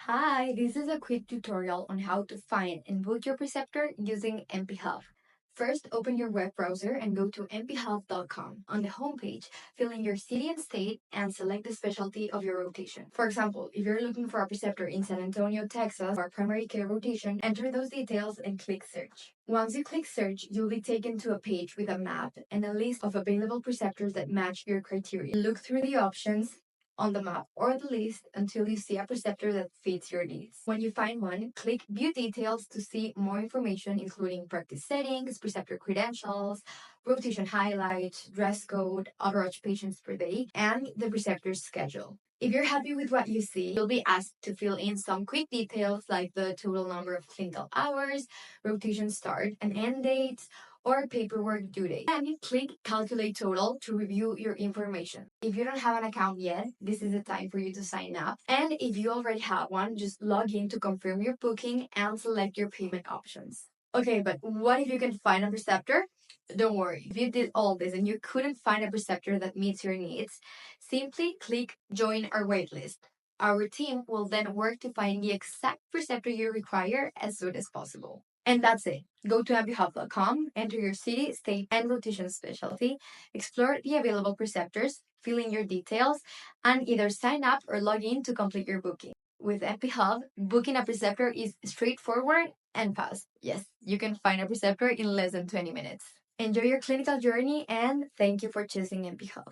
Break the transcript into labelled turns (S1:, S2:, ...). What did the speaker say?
S1: Hi, this is a quick tutorial on how to find and book your preceptor using NPHub. First, open your web browser and go to nphub.com. On the homepage, fill in your city and state and select the specialty of your rotation. For example, if you're looking for a preceptor in San Antonio, Texas, for primary care rotation, enter those details and click search. Once you click search, you'll be taken to a page with a map and a list of available preceptors that match your criteria. Look through the options on the map or the list until you see a preceptor that fits your needs. When you find one, click View Details to see more information, including practice settings, preceptor credentials, rotation highlights, dress code, average patients per day, and the preceptor's schedule. If you're happy with what you see, you'll be asked to fill in some quick details like the total number of clinical hours, rotation start and end dates, or paperwork due date. Then click Calculate Total to review your information. If you don't have an account yet, this is the time for you to sign up. And if you already have one, just log in to confirm your booking and select your payment options. Okay, but what if you can find a preceptor? Don't worry. If you did all this and you couldn't find a preceptor that meets your needs, simply click Join our waitlist. Our team will then work to find the exact preceptor you require as soon as possible. And that's it. Go to NPHub.com, enter your city, state, and rotation specialty, explore the available preceptors, fill in your details, and either sign up or log in to complete your booking. With NPHub, booking a preceptor is straightforward and fast. Yes, you can find a preceptor in less than 20 minutes. Enjoy your clinical journey and thank you for choosing NPHub.